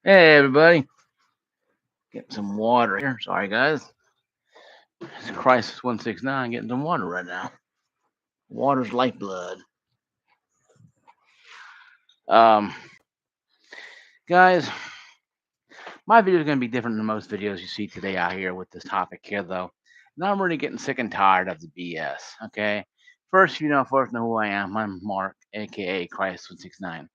Hey everybody, getting some water here. Sorry guys, it's Crisis 169 getting some water right now. Water's lifeblood. Um, guys, my video is gonna be different than most videos you see today out here with this topic here, though. And I'm really getting sick and tired of the BS. Okay, first know who I am. I'm Mark, aka Crisis 169.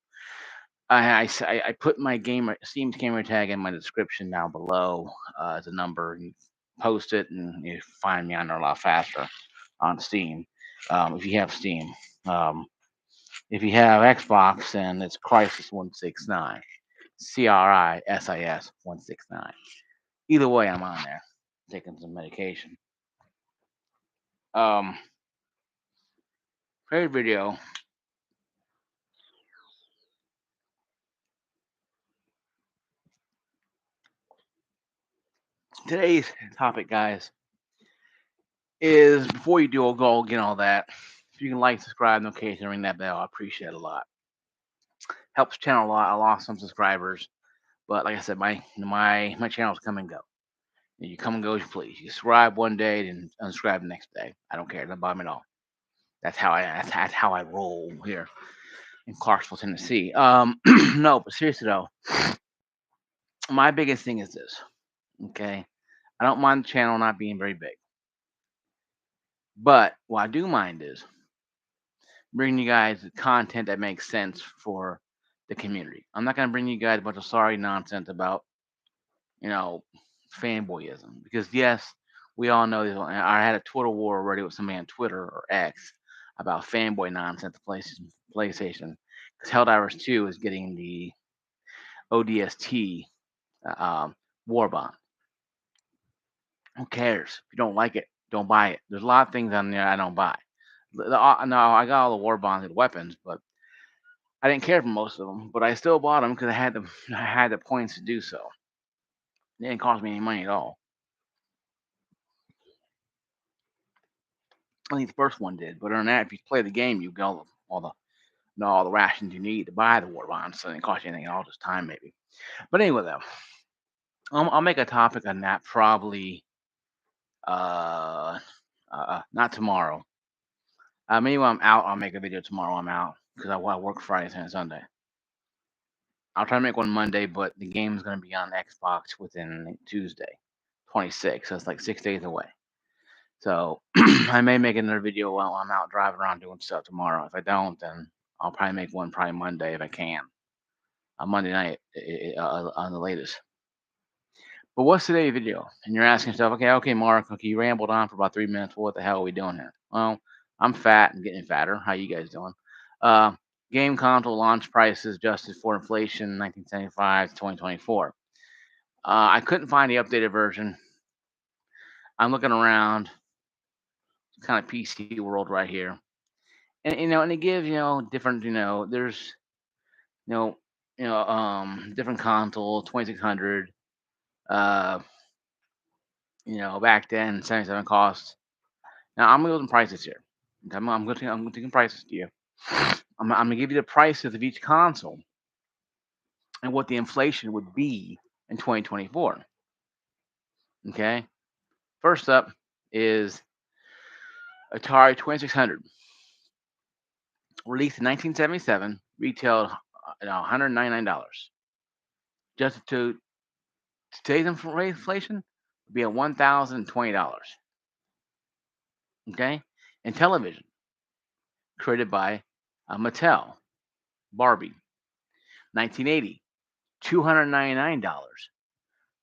I put my Steam gamer tag in my description down below as a number. You post it and you find me on there a lot faster on Steam. If you have Steam, um, if you have Xbox, then it's Crisis 169, CRISIS 169. Either way, I'm on there taking some medication. Um, Favorite video. Today's topic, guys, is before you do go get all that. If you can like, subscribe, notification, ring that bell, I appreciate it a lot. Helps channel a lot. I lost some subscribers, but like I said, my channels come and go. You come and go as you please. You subscribe one day, then unsubscribe the next day. I don't care. It doesn't bother me at all. That's how I roll here in Clarksville, Tennessee. No, but seriously though, my biggest thing is this. Okay, I don't mind the channel not being very big, but what I do mind is bringing you guys content that makes sense for the community. I'm not gonna bring you guys a bunch of sorry nonsense about you know, fanboyism. Because yes, we all know this. I had a Twitter war already with somebody on Twitter or X about fanboy nonsense. PlayStation, because Helldivers 2 is getting the ODST war bond. Who cares? If you don't like it, don't buy it. There's a lot of things on there I don't buy. No, I got all the war bonds and weapons, but I didn't care for most of them. But I still bought them because I had the points to do so. It didn't cost me any money at all. I think the first one did, but other than that, if you play the game, you get all the rations you need to buy the war bonds, so it didn't cost you anything at all, just time maybe. But anyway, though, I'll make a topic on that probably uh, not tomorrow. Maybe when I'm out, I'll make a video tomorrow. I'm out because I work Friday and Sunday. I'll try to make one Monday, but the game's gonna be on Xbox within Tuesday, 26. So it's like 6 days away. So I may make another video while I'm out driving around doing stuff tomorrow. If I don't, then I'll probably make one probably Monday if I can. On Monday night on the latest. But what's today's video? And you're asking yourself, okay, Mark, okay, you rambled on for about 3 minutes. What the hell are we doing here? Well, I'm fat and getting fatter. How you guys doing? Uh, Game console launch prices adjusted for inflation 1975 to 2024. I couldn't find the updated version. I'm looking around, kind of PC world right here. And and it gives different there's you know different console 2600 uh back then 77 costs. Now I'm going prices here. Okay, I'm taking prices to you. I'm gonna give you the prices of each console and what the inflation would be in 2024. Okay, first up is Atari 2600, released in 1977, retailed at $199. Just to today's inflation would be at $1,020. Okay, and television created by Mattel, Barbie, 1980, $299.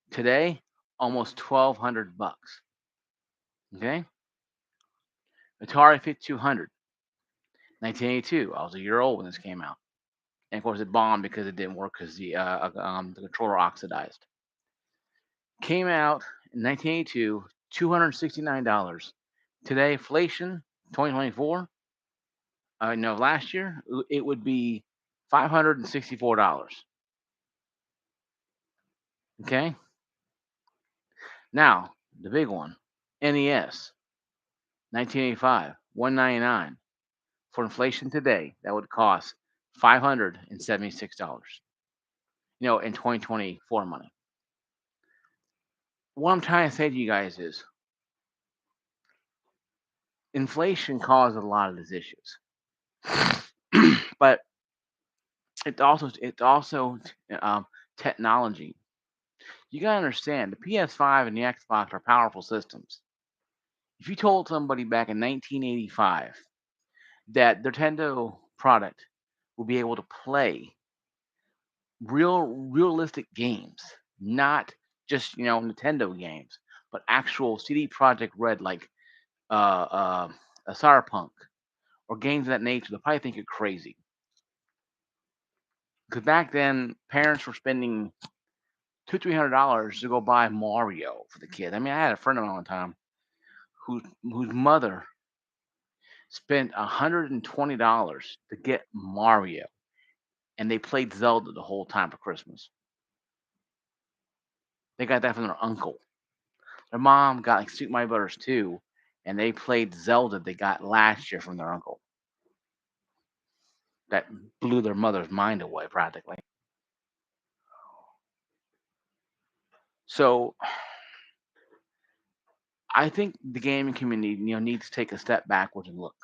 Today, almost 1,200 bucks. Okay, Atari 5200, 1982. I was a year old when this came out, and of course it bombed because it didn't work because the controller oxidized. Came out in 1982, $269. Today, inflation, 2024. No, last year it would be $564. Okay. Now the big one, NES, 1985, 199. For inflation today, that would cost $576. in 2024 money. What I'm trying to say to you guys is inflation caused a lot of these issues. But it's also technology. You gotta understand the PS5 and the Xbox are powerful systems. If you told somebody back in 1985 that their Nintendo product will be able to play realistic games, not just Nintendo games, but actual CD Project Red like a Cyberpunk or games of that nature, they'll probably think you're crazy. Because back then, parents were spending $200-300 to go buy Mario for the kid. I mean, I had a friend of mine one time whose mother spent $120 to get Mario, and they played Zelda the whole time for Christmas. They got that from their uncle. Their mom got like Super Mario Brothers 2, and they played Zelda they got last year from their uncle. That blew their mother's mind away practically. So I think the gaming community, needs to take a step backwards and look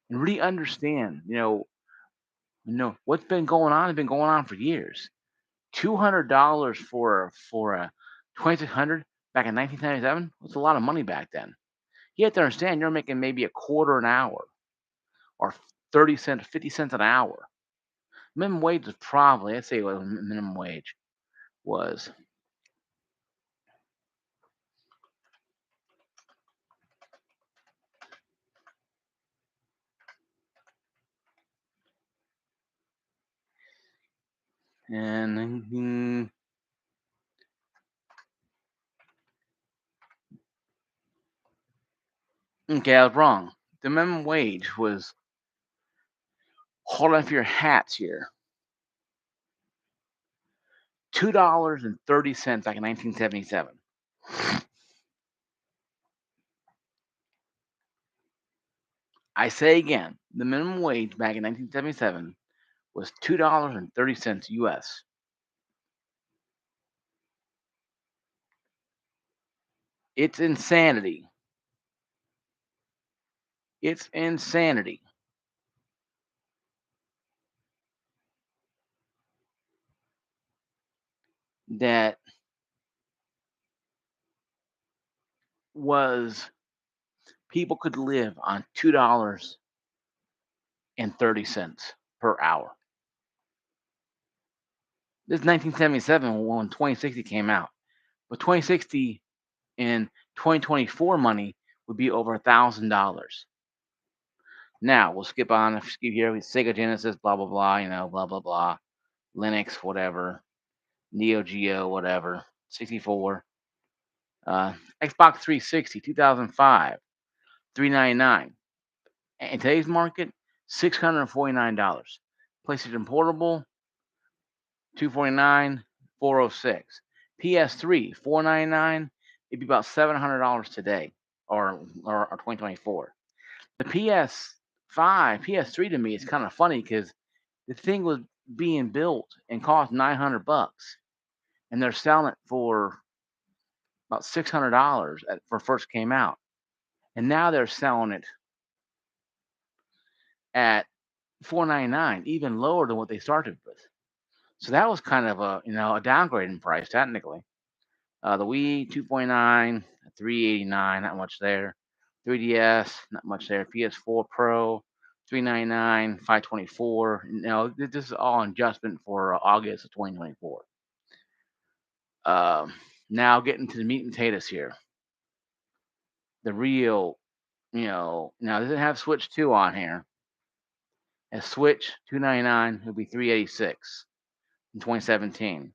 and really understand, what's been going on has been going on for years. $200 for a 2600 back in 1977 was a lot of money back then. You have to understand you're making maybe a quarter an hour or 30 cents, 50 cents an hour. Minimum wage was probably, let's say what minimum wage was. And okay, I was wrong. The minimum wage was, hold on for your hats here, $2.30 back in 1977. I say again, the minimum wage back in 1977 was $2.30 US. It's insanity. It's insanity that was people could live on $2.30 per hour. This is 1977 when 2060 came out. But 2060 in 2024 money would be over $1,000. Now we'll skip on. Skip here. Sega Genesis, blah blah blah. Blah blah blah. Linux, whatever. Neo Geo, whatever. 64. Xbox 360, 2005, $399. In today's market, $649. PlayStation Portable, $249, $406. PS3, $499. It'd be about $700 today, or 2024. The PS5, PS3 to me is kind of funny because the thing was being built and cost $900, and they're selling it for about $600 for first came out, and now they're selling it at $499, even lower than what they started with. So that was kind of a downgrade in price technically. The Wii 2.9, 389, not much there. 3DS, not much there. PS4 Pro, 399, 524. This is all adjustment for August of 2024. Now getting to the meat and potatoes here. The real, now it doesn't have Switch 2 on here. A Switch 299 would be 386 in 2017.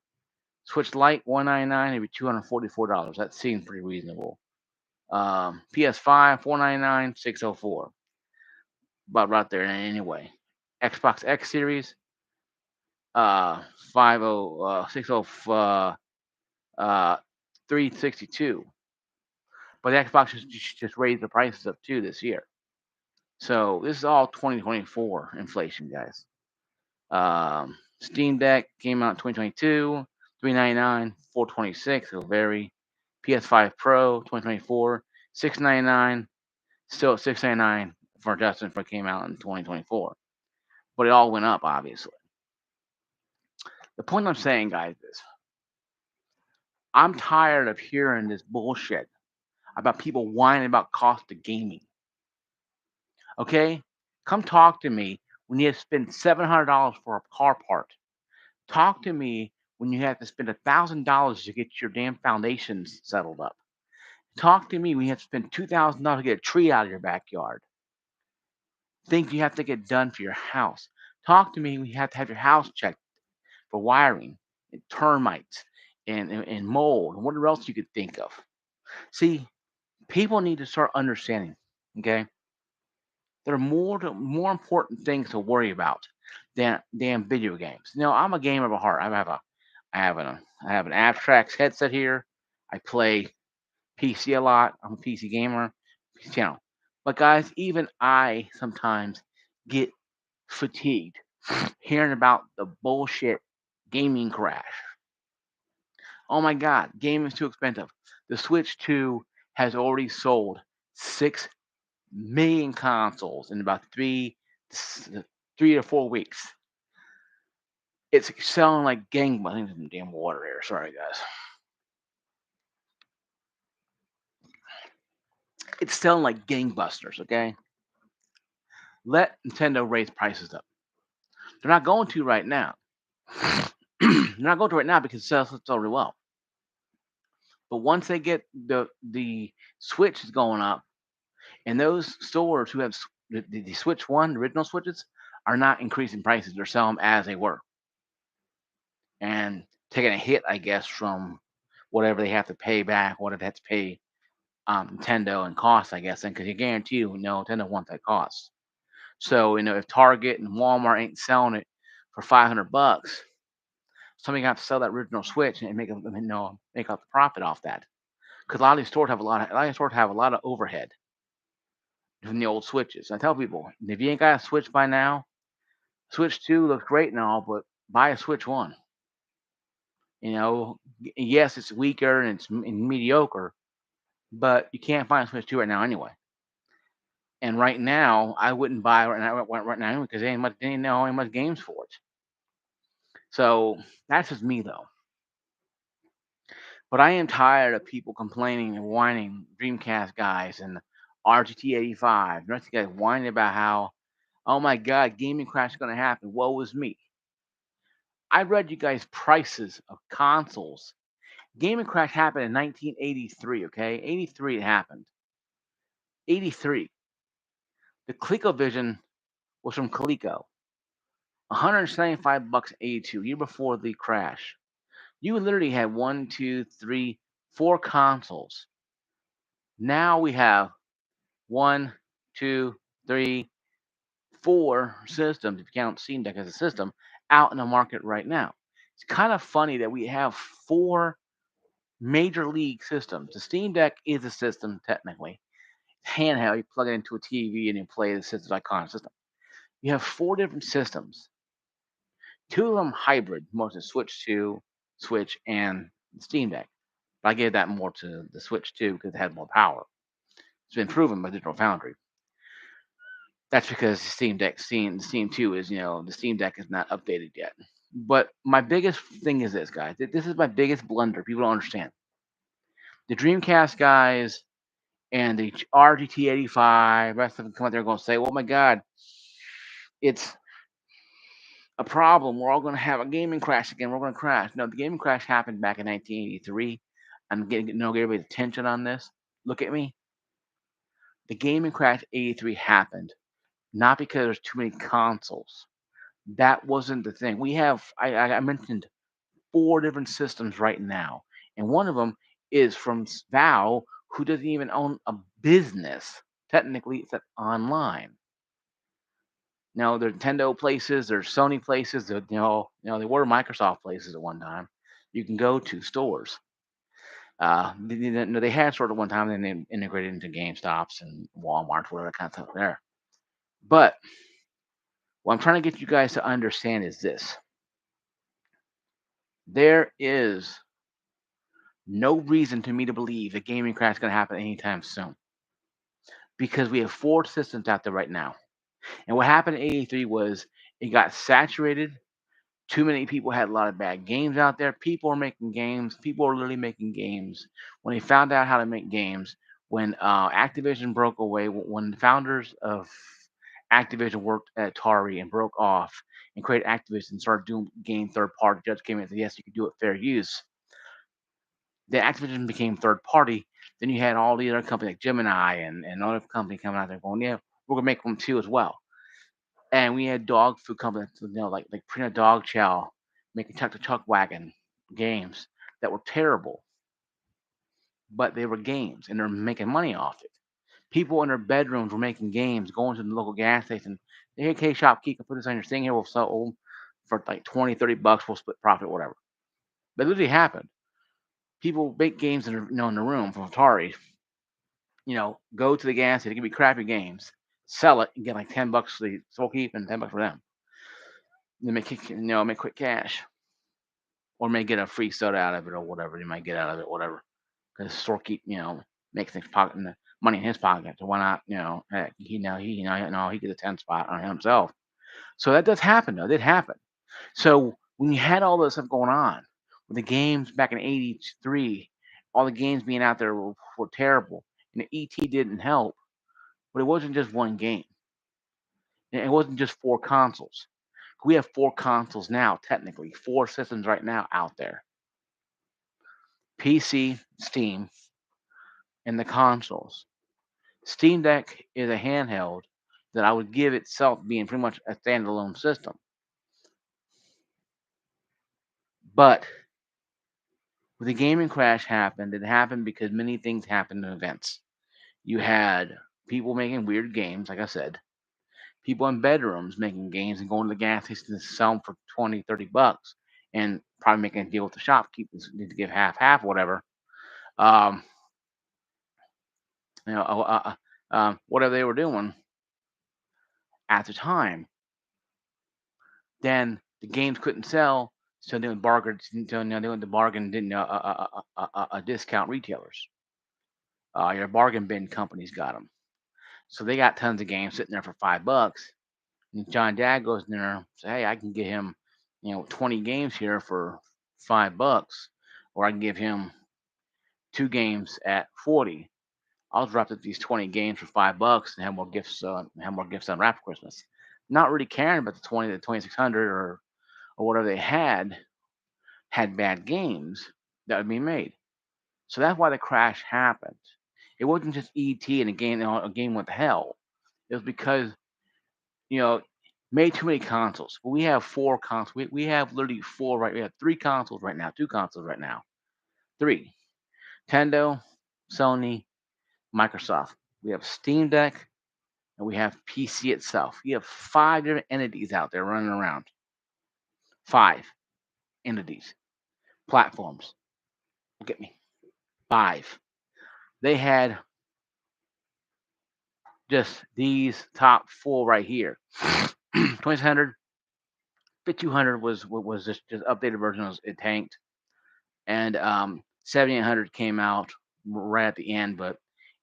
Switch Lite 199 would be $244. That seems pretty reasonable. PS5 499 604. About right there anyway. Xbox X Series 362. But the Xbox just raised the prices up too this year. So this is all 2024 inflation, guys. Steam Deck came out in 2022, $399, $426. It'll vary. PS5 Pro 2024, $699, still at $699 for Justin for it came out in 2024. But it all went up, obviously. The point I'm saying, guys, is I'm tired of hearing this bullshit about people whining about cost of gaming. Okay? Come talk to me when you have to spend $700 for a car part. Talk to me when you have to spend $1,000 to get your damn foundations settled up. Talk to me when you have to spend $2,000 to get a tree out of your backyard. Things you have to get done for your house. Talk to me when you have to have your house checked for wiring and termites and mold and whatever else you could think of. See, people need to start understanding, okay? There are more important things to worry about than damn video games. You know, I'm a gamer of heart. I have an Abstrax headset here. I play PC a lot. I'm a PC gamer. You know, but guys, even I sometimes get fatigued hearing about the bullshit gaming crash. Oh my God, gaming is too expensive. The Switch 2 has already sold 6 million consoles in about 3 to 4 weeks. It's selling like gangbusters. I think there's some damn water here. Sorry, guys. It's selling like gangbusters. Okay, let Nintendo raise prices up. They're not going to right now. They're not going to right now because it sells so really well. But once they get the Switch is going up, and those stores who have the Switch One, the original Switches, are not increasing prices. They're selling them as they were, and taking a hit, I guess, from whatever they have to pay back, what they have to pay Nintendo and cost, I guess, and because you guarantee you, no, Nintendo wants that cost. So if Target and Walmart ain't selling it for $500, somebody got to sell that original Switch and make make out the profit off that. Because a lot of these stores have a lot of overhead from the old Switches. I tell people, if you ain't got a Switch by now, Switch 2 looks great and all, but buy a Switch 1. Yes, it's weaker and it's mediocre, but you can't find a Switch 2 right now anyway. And right now, I wouldn't buy right now because they ain't no ain't much games for it. So that's just me though. But I am tired of people complaining and whining, Dreamcast guys and RGT 85, the rest of you guys whining about how, oh my God, gaming crash is going to happen. Woe is me. I read you guys prices of consoles. Gaming crash happened in 1983. Okay, 83 it happened. 83. The ColecoVision was from Coleco. $175 82 year before the crash. You literally had one, two, three, 4 consoles. Now we have one, two, three, 4 systems, if you count Steam Deck as a system, out in the market right now. It's kind of funny that we have 4 major league systems. The Steam Deck is a system technically. Handheld, you plug it into a TV and you play the system's iconic system. You have 4 different systems. 2 of them hybrid, mostly Switch 2, Switch, and Steam Deck. But I gave that more to the Switch 2 because it had more power. It's been proven by Digital Foundry. That's because the Steam 2 is, the Steam Deck is not updated yet. But my biggest thing is this, guys. This is my biggest blunder. People don't understand. The Dreamcast guys and the RGT 85, rest of them come out there and going to say, oh my God, it's a problem. We're all going to have a gaming crash again. We're going to crash. No, the gaming crash happened back in 1983. I'm getting everybody's attention on this. Look at me. The gaming crash 83 happened not because there's too many consoles. That wasn't the thing. I mentioned 4 different systems right now, and one of them is from Valve, who doesn't even own a business. Technically, it's online. Now, there's Nintendo places, there's Sony places, they were Microsoft places at one time. You can go to stores. They had sort of one time, then they integrated into GameStops and Walmart, whatever kind of stuff there. But what I'm trying to get you guys to understand is this. There is no reason to me to believe a gaming crash is going to happen anytime soon because we have four systems out there right now. And what happened in 83 was it got saturated. Too many people had a lot of bad games out there. People are making games. People are literally making games. When they found out how to make games, when Activision broke away, when the founders of Activision worked at Atari and broke off and created Activision and started doing game third party, judge came in and said, yes, you can do it fair use. Then Activision became third party. Then you had all the other companies like Gemini and other companies coming out there going, yeah, we're gonna make them too as well. And we had dog food companies, like Prina Dog Chow, making Chuck the Chuck Wagon games that were terrible, but they were games and they're making money off it. People in their bedrooms were making games, going to the local gas station. Hey, okay, shopkeeper, put this on your thing here. We'll sell them for like 20, $30. We'll split profit, whatever. But it literally happened. People make games in the room from Atari. Go to the gas station. It can be crappy games. Sell it and get like $10 for the storekeep and $10 for them. They make quick cash, or may get a free soda out of it or whatever you might get out of it, whatever. Because storekeep, makes things pocket the money in his pocket. So why not, heck, he gets a 10 spot on himself. So that does happen though. It did happen. So when you had all this stuff going on with the games back in '83, all the games being out there were terrible, and the ET didn't help. But it wasn't just one game. It wasn't just four consoles. We have four consoles now, technically, four systems right now out there: PC, Steam, and the consoles. Steam Deck is a handheld that I would give itself being pretty much a standalone system. But when the gaming crash happened, it happened because many things happened in events. You had people making weird games, like I said, people in bedrooms making games and going to the gas station to sell them for 20, $30 and probably making a deal with the shopkeepers need to give half, whatever. Um, whatever they were doing at the time, then the games couldn't sell, so they would bargain. So they went to bargain, didn't discount retailers. Your bargain bin companies got them, so they got tons of games sitting there for $5. And John Dad goes in there and says, "Hey, I can get him, 20 games here for $5, or I can give him two games at 40. I'll drop up these 20 games for $5 and have more gifts. Have more gifts on wrap for Christmas. Not really caring about the 2600 or whatever they had bad games that would be made. So that's why the crash happened. It wasn't just ET and a game went to hell. It was because you know made too many consoles. We have four consoles. We have literally four right. We have three consoles right now. Two consoles right now. Three. Nintendo, Sony, Microsoft. We have Steam Deck and we have PC itself. You have five different entities out there running around. Five entities, platforms. Look at me. Five. They had just these top four right here. 2600, 5200 was just updated version. It tanked, and 7800 came out right at the end, but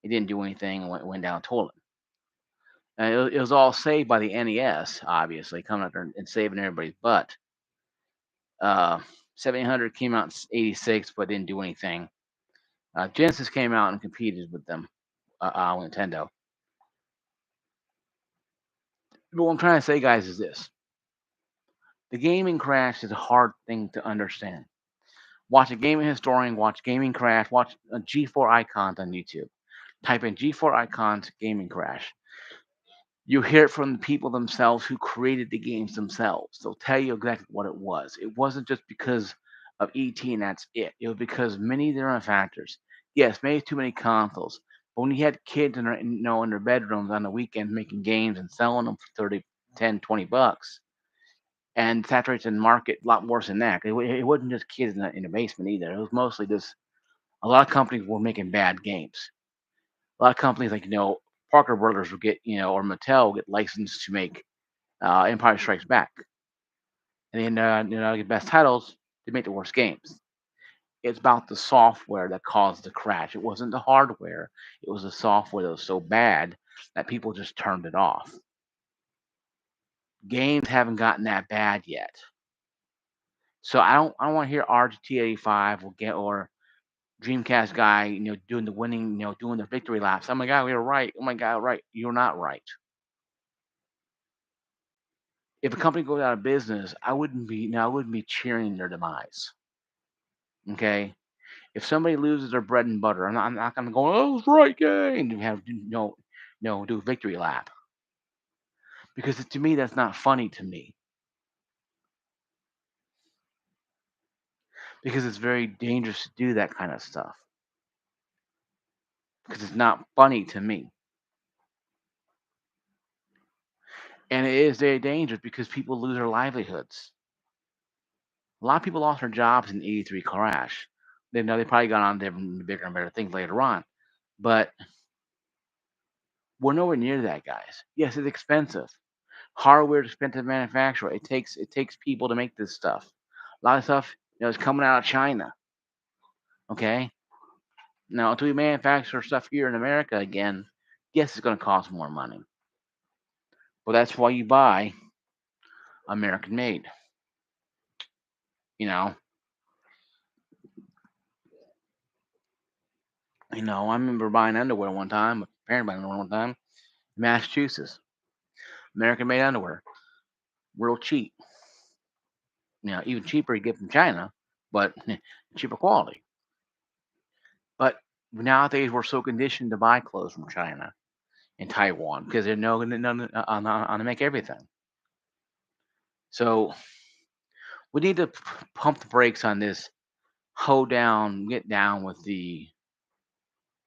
it didn't do anything and went down the toilet. It was all saved by the NES, obviously, coming out there and saving everybody's butt. Uh, 7800 came out in '86, but didn't do anything. Genesis came out and competed with them, with Nintendo. But what I'm trying to say, guys, is this: the gaming crash is a hard thing to understand. Watch a gaming historian, watch gaming crash, watch G4 icons on YouTube. Type in G4 icons gaming crash. You hear it from the people themselves who created the games themselves. They'll tell you exactly what it was. It wasn't just because of ET and that's it. It was because many different factors. Yes, maybe too many consoles. But when you had kids in their bedrooms on the weekends making games and selling them for 30, 10, $20, and saturates the market a lot worse than that. It wasn't just kids in the basement either. It was mostly just a lot of companies were making bad games. A lot of companies like Parker Brothers will get or Mattel will get licensed to make Empire Strikes Back, and then get best titles. to make the worst games. It's about the software that caused the crash. It wasn't the hardware. It was the software that was so bad that people just turned it off. Games haven't gotten that bad yet. So I don't want to hear RGT85 or Dreamcast guy, doing the winning, doing the victory laps. Oh my God, we were right. Oh my God, right. You're not right. If a company goes out of business, I wouldn't be cheering their demise. Okay. If somebody loses their bread and butter, I'm not gonna go, oh, it's right, yay, and have do a victory lap. Because to me that's not funny to me. Because it's very dangerous to do that kind of stuff. Because it's not funny to me. And it is very dangerous because people lose their livelihoods. A lot of people lost their jobs in the '83 crash. They probably got on to bigger and better things later on. But we're nowhere near that, guys. Yes, it's expensive. Hardware is expensive to manufacture. It takes people to make this stuff. A lot of stuff, is coming out of China. Okay. Now, until we manufacture stuff here in America again, yes, it's going to cost more money. But that's why you buy American made. You know. I remember buying underwear one time. My parents buying underwear one time. In Massachusetts, American made underwear, real cheap. Even cheaper you get from China, but cheaper quality. But nowadays we're so conditioned to buy clothes from China and Taiwan because they're no on to make everything. So we need to pump the brakes on this, get down with the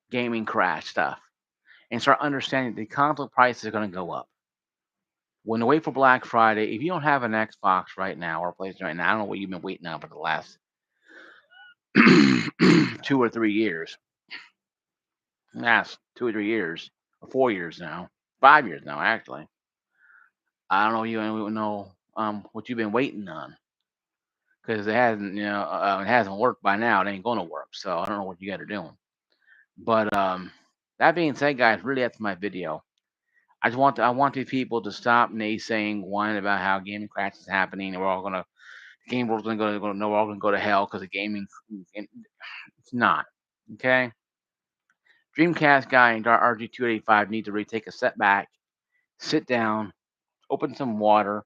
gaming crash stuff, and start understanding the console prices are going to go up. When they wait for Black Friday, if you don't have an Xbox right now or a PlayStation right now, I don't know what you've been waiting on for the last 2 or 3 years. Yes, 2 or 3 years, or 4 years now, 5 years now, actually. I don't know you don't know what you've been waiting on because it hasn't worked by now. It ain't gonna work. So I don't know what you guys are doing. But that being said, guys, really that's my video. I want the people to stop naysaying, whining about how gaming crash is happening, and the game world's no, we're all gonna go to hell because of gaming. It's not. Okay. Dreamcast guy and RG285 need to really take a step back, sit down, open some water,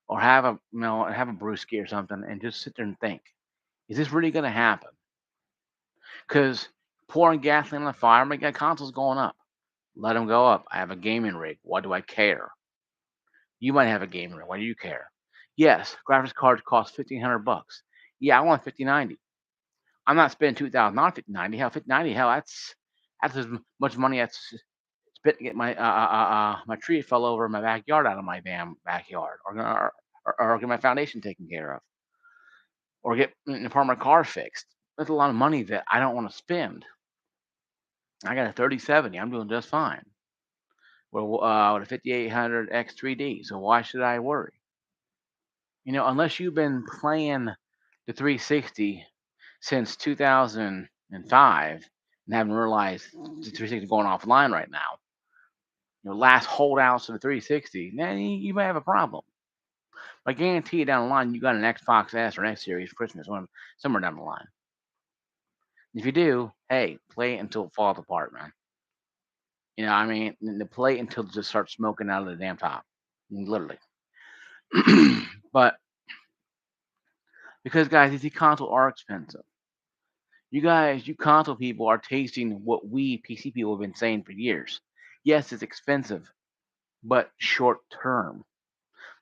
or have a brewski or something, and just sit there and think: Is this really going to happen? Because pouring gasoline on the fire, my God, console's going up. Let them go up. I have a gaming rig. Why do I care? You might have a gaming rig. Why do you care? Yes, graphics cards cost $1,500. Yeah, I want 5090. I'm not spending 2,000 on 5090. Hell, 5090. Hell, that's as much money as spent to get my tree fell over in my backyard out of my damn backyard, or get my foundation taken care of, or get part of my car fixed. That's a lot of money that I don't want to spend. I got a 3070. I'm doing just fine. With a 5800 X3D. So why should I worry? Unless you've been playing the 360 since 2005 and haven't realized the 360 is going offline right now. Last holdouts of the 360, then you might have a problem. But I guarantee you down the line, you got an Xbox S or X Series Christmas somewhere down the line. If you do, hey, play it until it falls apart, man. I mean, play it until it just starts smoking out of the damn top, literally. But because guys, these consoles are expensive. You console people are tasting what we PC people have been saying for years. Yes, it's expensive, but short term.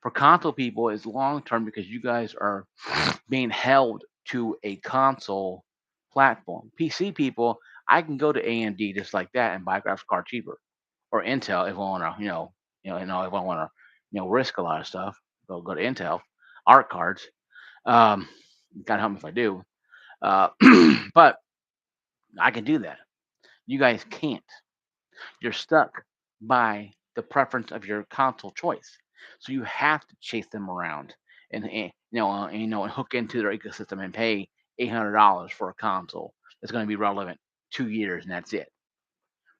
For console people, it's long term because you guys are being held to a console platform. PC people, I can go to AMD just like that and buy a graphics card cheaper, or Intel if I want to, if I want to, risk a lot of stuff, go to Intel, art cards. Um, God help me if I do. Uh, but I can do that. You guys can't. You're stuck by the preference of your console choice. So you have to chase them around and hook into their ecosystem and pay $800 for a console that's going to be relevant 2 years and that's it.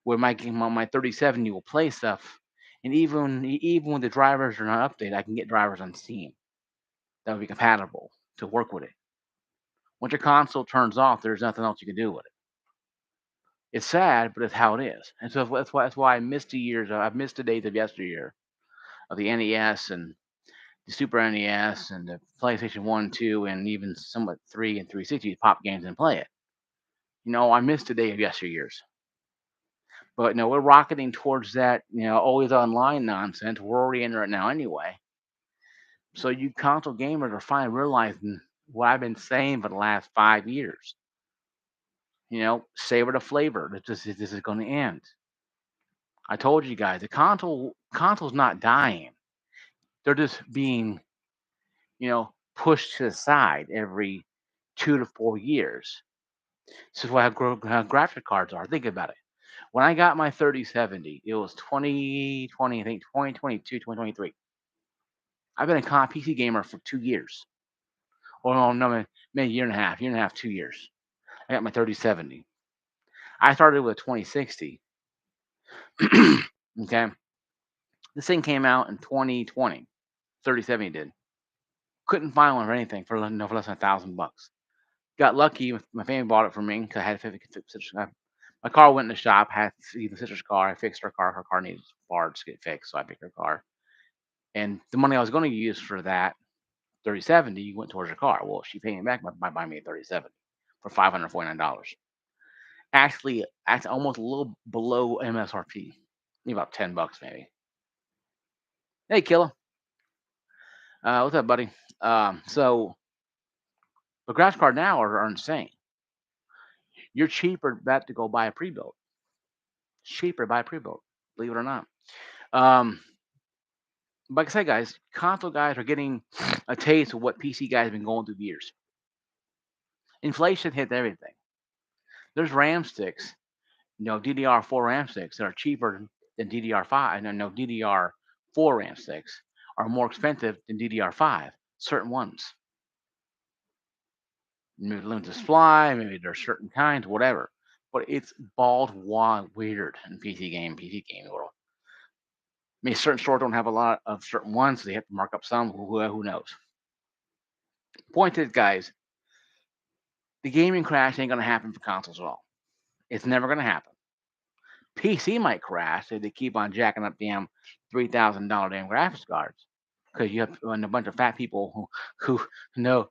Where my 3070 will play stuff, and even when the drivers are not updated, I can get drivers on Steam that would be compatible to work with it. Once your console turns off, there's nothing else you can do with it. It's sad, but it's how it is. And so that's why I missed 2 years. I've missed the days of yesteryear of the NES and the Super NES and the PlayStation 1, 2, and even somewhat 3 and 360 pop games and play it. I missed the day of yesteryears. But no, we're rocketing towards that, always online nonsense. We're already in it now anyway. So you console gamers are finally realizing what I've been saying for the last 5 years. Savor the flavor. This is going to end. I told you guys the console's not dying. They're just being, pushed to the side every 2 to 4 years. This is what how graphic cards are. Think about it. When I got my 3070, it was 2020, I think 2022, 2023. I've been a PC gamer for 2 years. Or no, maybe a year and a half, 2 years. I got my 3070. I started with a 2060. Okay. This thing came out in 2020. 3070 did. Couldn't find one for anything for for less than $1,000. Got lucky. My family bought it for me because I had 50. My car went in the shop. Had the sister's car. I fixed her car. Her car needed parts to get fixed, so I picked her car. And the money I was going to use for that 3070 went towards her car. Well, she paid me back by buying me a 3070 for $549. Actually, almost a little below MSRP. Maybe about $10 maybe. Hey, Killa. What's up, buddy? So the graphics card now are insane. You're cheaper bet to go buy a pre-built. Cheaper to buy a pre-built, believe it or not. Um, like I said, guys, console guys are getting a taste of what PC guys have been going through the years. Inflation hit everything. There's RAM sticks, DDR4 RAM sticks that are cheaper than DDR5. No, DDR4 RAM sticks are more expensive than DDR5. Certain ones, maybe limited supply, maybe there's certain kinds, whatever. But it's bald wad weird in PC gaming world. I mean, certain stores don't have a lot of certain ones, so they have to mark up some. Who knows? Point is, guys, the gaming crash ain't gonna happen for consoles at all. It's never gonna happen. PC might crash if they keep on jacking up damn $3,000 damn graphics cards because you have a bunch of fat people who know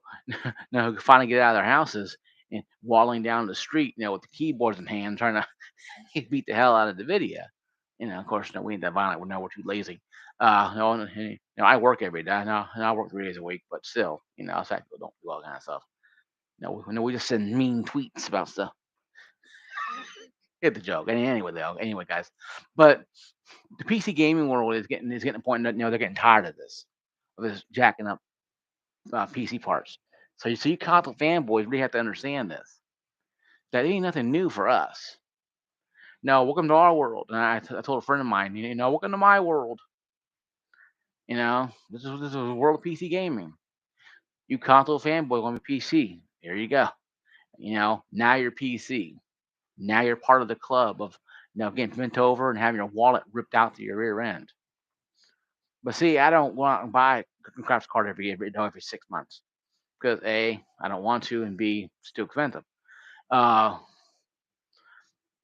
who finally get out of their houses and waddling down the street, with the keyboards in hand, trying to beat the hell out of the video. Of course, no, we ain't that violent. We're too lazy. I work every day. No, I work 3 days a week, but still, outside people don't do all kind of stuff. We just send mean tweets about stuff. Get the joke. Anyway, guys, but the PC gaming world is getting to a point that they're getting tired of this jacking up PC parts. So you console fanboys really have to understand this. That ain't nothing new for us. No, welcome to our world. And I told a friend of mine, welcome to my world. This is the world of PC gaming. You console fanboy want to be PC. Here you go. Now you're PC. Now you're part of the club of getting bent over and having your wallet ripped out to your rear end. But see, I don't want to buy a graphics card every 6 months because A, I don't want to, and B, it's too expensive. Uh,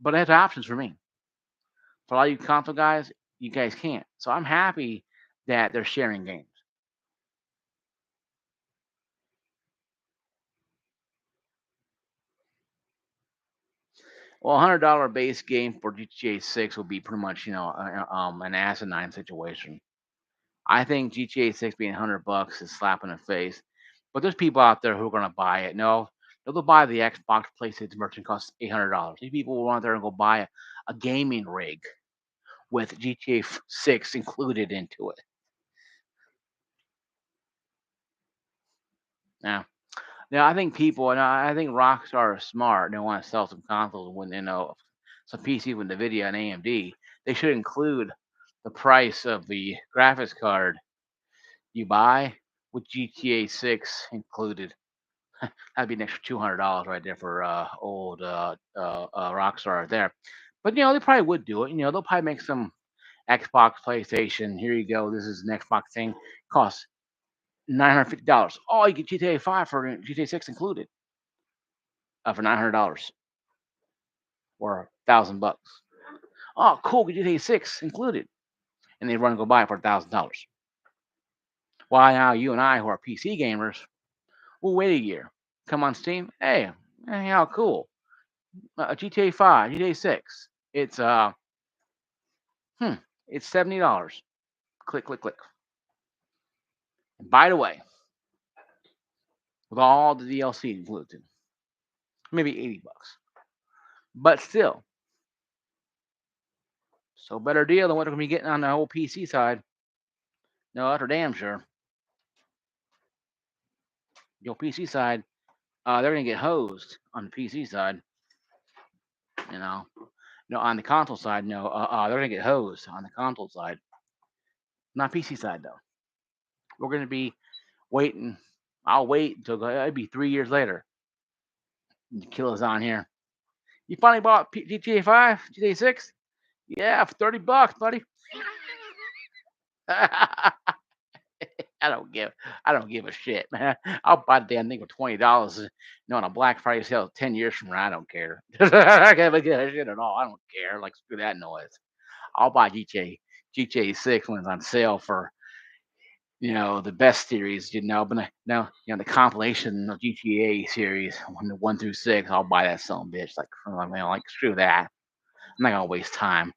but it has options for me. For a lot of you console guys, you guys can't. So I'm happy that they're sharing games. Well, $100 base game for GTA 6 would be pretty much, an asinine situation. I think GTA 6 being $100 is slap in the face. But there's people out there who are gonna buy it. No, they'll buy the Xbox, PlayStation merchant costs $800. These people will run out there and go buy a gaming rig with GTA 6 included into it. Now, I think people, and I think Rockstar is smart. They want to sell some consoles when some PC with NVIDIA and AMD. They should include the price of the graphics card you buy with GTA 6 included. That'd be an extra $200 right there for old Rockstar right there. But they probably would do it. They'll probably make some Xbox, PlayStation. Here you go. This is an Xbox thing. Costs $950. Oh, you get GTA 5 for GTA 6 included for $900 or $1,000. Oh, cool. Get GTA 6 included, and they run and go buy it for $1,000. Why now you and I, who are PC gamers, we'll wait a year. Come on Steam. Hey, how cool. GTA 5, GTA 6. Hmm, it's $70. Click, click, click. And by the way, with all the DLC included, maybe $80. But still, so better deal than what we're gonna be getting on the whole PC side. No, that's for damn sure. Your PC side, they're gonna get hosed on the PC side. You know, no, on the console side, no, they're gonna get hosed on the console side, not PC side though. We're gonna be waiting. I'll wait until it'd be 3 years later. The kill is on here. You finally bought GTA 5, GTA 6? Yeah, for $30, buddy. I don't give I don't give a shit, man. I'll buy the damn thing for $20. On a Black Friday sale 10 years from now. I don't care. I can't give a shit at all. I don't care. Like screw that noise. I'll buy GTA 6 when it's on sale for the best series, but no, the compilation of GTA series, 1 through 6, I'll buy that son of a bitch. Like screw that. I'm not gonna waste time.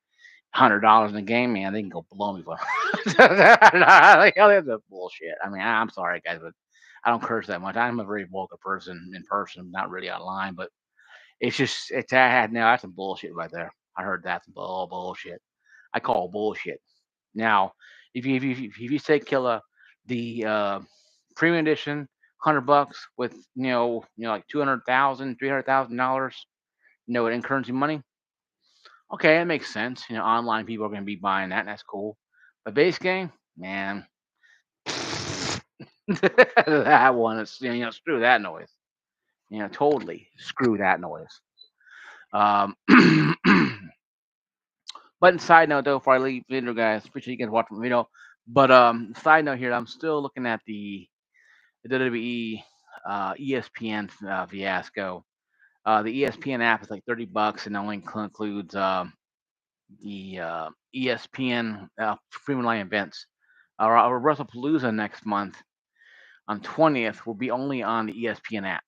$100 in a game, man, they can go blow me for. Like, that's a bullshit. I mean, I'm sorry, guys, but I don't curse that much. I'm a very vulgar person in person, not really online, but it's no, that's some bullshit right there. I heard that's bullshit. I call bullshit. Now, if you say Killa, the premium edition, $100 with like 200,000, $300,000, in currency money. Okay, that makes sense. Online people are going to be buying that, and that's cool. But base game, man, that one is screw that noise. Totally screw that noise. Um, but side note though, before I leave video, guys, appreciate you guys watching the video. But side note here, I'm still looking at the WWE ESPN fiasco. The ESPN app is like $30 and only includes the ESPN Freeman Line events. Our WrestlePalooza next month on 20th will be only on the ESPN app.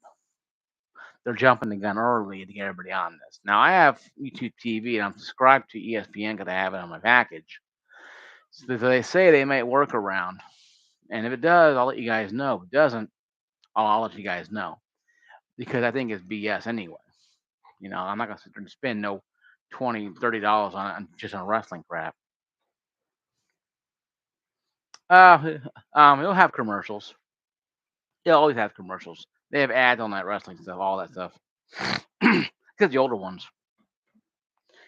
They're jumping the gun early to get everybody on this. Now I have YouTube TV and I'm subscribed to ESPN because I have it on my package. So they say they might work around, and if it does, I'll let you guys know. If it doesn't, I'll let you guys know because I think it's BS anyway. I'm not gonna sit there and spend no $20, $30 on just on wrestling crap. It'll have commercials. It'll always have commercials. They have ads on that wrestling stuff, all that stuff. Because the older ones,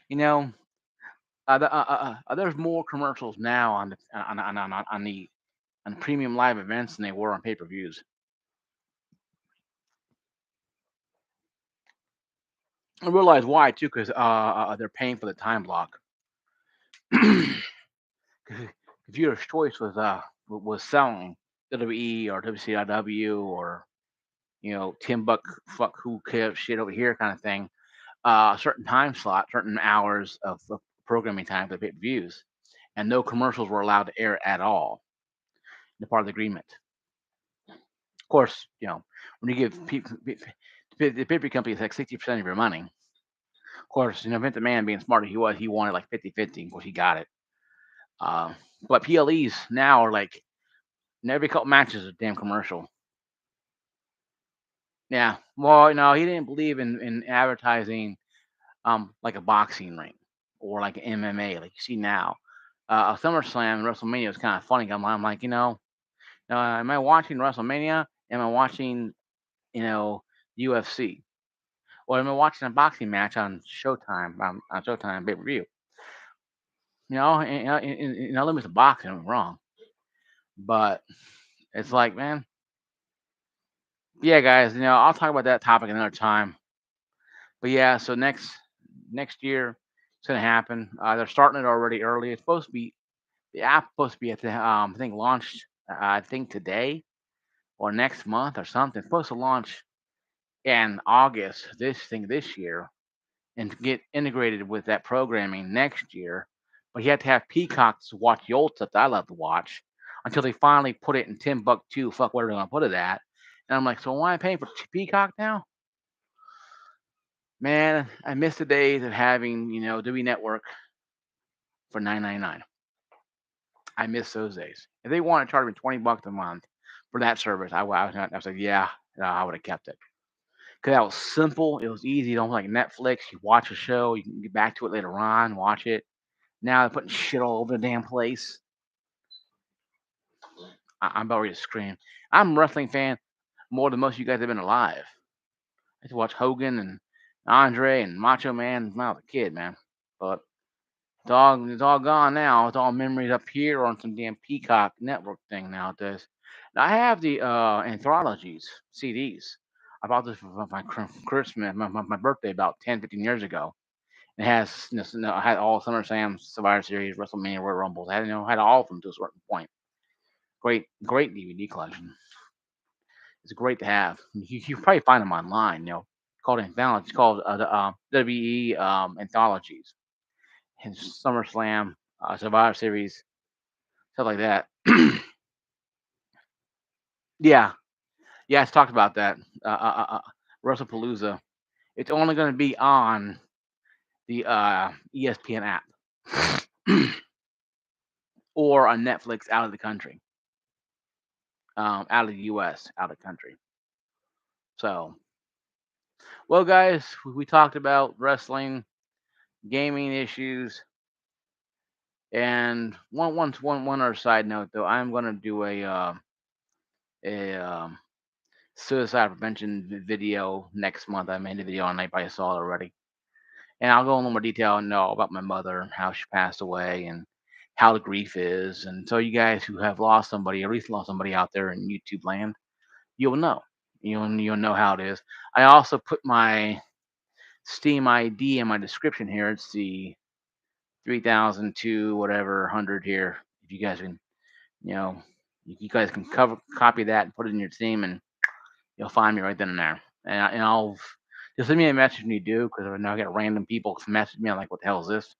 you know, there's more commercials now on premium live events than they were on pay-per-views. I realize why too, because they're paying for the time block. Viewer's Choice was selling WWE or WCW or Tim Buck fuck who cares shit over here kind of thing. A certain time slot, certain hours of programming time for pay-per-views, and no commercials were allowed to air at all. The part of the agreement. Of course, when you give the pay-per-view company like 60% of your money. Of course, Vince McMahon being smart he wanted like 50-50. Of course, he got it. But PLEs now are like every couple matches is a damn commercial. Yeah. Well, no, he didn't believe in advertising like a boxing ring or like an MMA like you see now. SummerSlam and WrestleMania is kind of funny. I'm like, am I watching WrestleMania? Am I watching, UFC? Or am I watching a boxing match on Showtime on Showtime pay per view? No limits to boxing. I'm wrong, but It's like, man, yeah, guys. I'll talk about that topic another time. But yeah, so next year it's gonna happen. They're starting it already early. It's supposed to be the app supposed to be at the I think launched I think today or next month or something. It's supposed to launch in August this year and to get integrated with that programming next year. But you have to have Peacock to watch the old stuff that I love to watch until they finally put it in Timbuktu. Fuck, where are they gonna put it at? And I'm like, so why am I paying for Peacock now? Man, I miss the days of having W Network for 9.99. I miss those days. If they want to charge me $20 a month for that service, I was like, yeah, I would have kept it because that was simple. It was easy. You don't like Netflix. You watch a show, you can get back to it later on, watch it. Now they're putting shit all over the damn place. I'm about ready to scream. I'm a wrestling fan more than most of you guys have been alive. I used to watch Hogan and Andre and Macho Man when I was a kid, man. But it's all gone now. It's all memories up here on some damn Peacock network thing nowadays. Now I have the anthologies CDs. I bought this for my Christmas, my birthday about 10, 15 years ago. It has, I had all SummerSlam, Survivor Series, WrestleMania, Royal Rumbles. I had, had all of them to a certain point. Great DVD collection. It's great to have. You probably find them online. Called anthology. It's called the WWE anthologies and SummerSlam, Survivor Series, stuff like that. Yeah, yeah, it's talked about that. WrestlePalooza. It's only going to be on the ESPN app or on Netflix out of the country, out of the U.S., out of the country. So, well, guys, we talked about wrestling, gaming issues, and one other side note though. I'm going to do a suicide prevention video next month. I made a video on it, but I saw it already. And I'll go in a little more detail and know about my mother and how she passed away and how the grief is. And so you guys who have lost somebody or recently lost somebody out there in YouTube land, you'll know. You'll know how it is. I also put my Steam ID in my description here. It's the 3002 whatever 100 here. If you guys can, you know, you guys can copy that and put it in your Steam, and you'll find me right then and there. And I'll just send me a message when you do, because I know I get random people message me. I'm like, what the hell is this?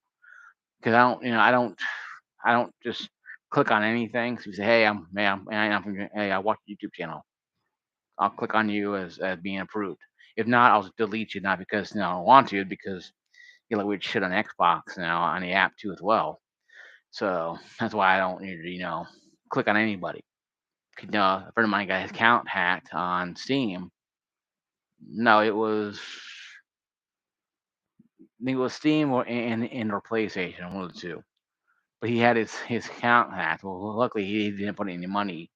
Because I don't just click on anything. So you say, hey, hey, I watch your YouTube channel. I'll click on you as being approved. If not, I'll just delete you. Not because I don't want to, because you like weird shit on Xbox now on the app too as well. So that's why I don't need to click on anybody. A friend of mine got his account hacked on Steam. No, I think it was Steam or PlayStation, one of the two. But he had his account hacked. Well, luckily he didn't put any money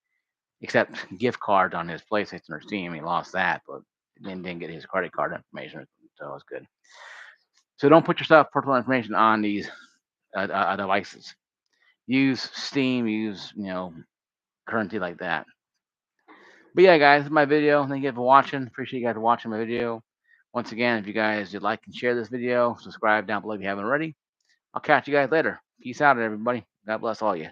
except gift cards on his PlayStation or Steam. He lost that, but didn't get his credit card information, so it's good. So don't put yourself personal information on these devices. Use Steam. Use currency like that. But yeah, guys, this is my video. Thank you for watching. Appreciate you guys watching my video. Once again, if you guys would like and share this video, subscribe down below if you haven't already. I'll catch you guys later. Peace out, everybody. God bless all you.